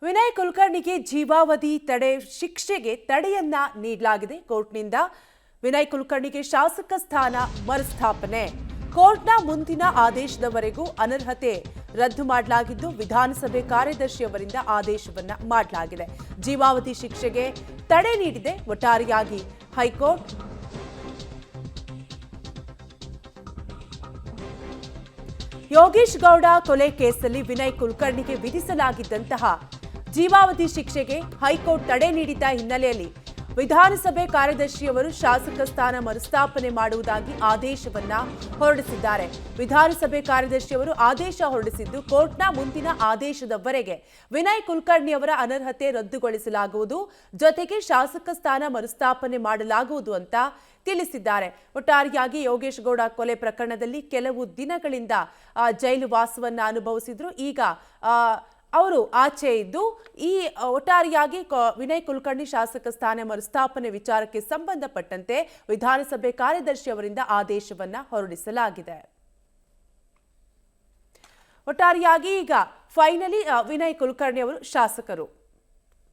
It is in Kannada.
ವಿನಯ್ ಕುಲಕರ್ಣಿಗೆ ಜೀವಾವಧಿ ತಡೆ ಶಿಕ್ಷೆಗೆ ತಡೆಯನ್ನ ನೀಡಲಾಗಿದೆ ಕೋರ್ಟ್ನಿಂದ. ವಿನಯ್ ಕುಲಕರ್ಣಿಗೆ ಶಾಸಕ ಸ್ಥಾನ ಮರುಸ್ಥಾಪನೆ. ಕೋರ್ಟ್ನ ಮುಂದಿನ ಆದೇಶದವರೆಗೂ ಅನರ್ಹತೆ ರದ್ದು ಮಾಡಲಾಗಿದ್ದು ವಿಧಾನಸಭೆ ಕಾರ್ಯದರ್ಶಿಯವರಿಂದ ಆದೇಶವನ್ನ ಮಾಡಲಾಗಿದೆ. ಜೀವಾವಧಿ ಶಿಕ್ಷೆಗೆ ತಡೆ ನೀಡಿದೆ ಒಟ್ಟಾರೆಯಾಗಿ ಹೈಕೋರ್ಟ್. ಯೋಗೇಶ್ ಗೌಡ ಕೊಲೆ ಕೇಸಲ್ಲಿ ವಿನಯ್ ಕುಲಕರ್ಣಿಗೆ ವಿಧಿಸಲಾಗಿದ್ದಂತಹ ಜೀವಾವಧಿ ಶಿಕ್ಷೆಗೆ ಹೈಕೋರ್ಟ್ ತಡೆ ನೀಡಿದ್ದ ಹಿನ್ನೆಲೆಯಲ್ಲಿ ವಿಧಾನಸಭೆ ಕಾರ್ಯದರ್ಶಿಯವರು ಶಾಸಕ ಸ್ಥಾನ ಮರುಸ್ಥಾಪನೆ ಮಾಡುವುದಾಗಿ ಆದೇಶವನ್ನ ಹೊರಡಿಸಿದ್ದಾರೆ. ವಿಧಾನಸಭೆ ಕಾರ್ಯದರ್ಶಿಯವರು ಆದೇಶ ಹೊರಡಿಸಿದ್ದು ಕೋರ್ಟ್ನ ಮುಂದಿನ ಆದೇಶದವರೆಗೆ ವಿನಯ್ ಕುಲಕರ್ಣಿ ಅವರ ಅನರ್ಹತೆ ರದ್ದುಗೊಳಿಸಲಾಗುವುದು, ಜೊತೆಗೆ ಶಾಸಕ ಸ್ಥಾನ ಮರುಸ್ಥಾಪನೆ ಮಾಡಲಾಗುವುದು ಅಂತ ತಿಳಿಸಿದ್ದಾರೆ. ಒಟ್ಟಾರೆಯಾಗಿ ಯೋಗೇಶ್ ಗೌಡ ಕೊಲೆ ಪ್ರಕರಣದಲ್ಲಿ ಕೆಲವು ದಿನಗಳಿಂದ ಜೈಲು ವಾಸವನ್ನ ಅನುಭವಿಸಿದ್ರು. ಈಗ ಅವರು ಆಚೆ ಇದ್ದು ಈ ಒಟ್ಟಾರೆಯಾಗಿ ವಿನಯ್ ಕುಲಕರ್ಣಿ ಶಾಸಕ ಸ್ಥಾನ ಮರುಸ್ಥಾಪನೆ ವಿಚಾರಕ್ಕೆ ಸಂಬಂಧಪಟ್ಟಂತೆ ವಿಧಾನಸಭೆ ಕಾರ್ಯದರ್ಶಿ ಅವರಿಂದ ಆದೇಶವನ್ನ ಹೊರಡಿಸಲಾಗಿದೆ. ಒಟ್ಟಾರೆಯಾಗಿ ಈಗ ಫೈನಲಿ ವಿನಯ್ ಕುಲಕರ್ಣಿ ಅವರು ಶಾಸಕರು.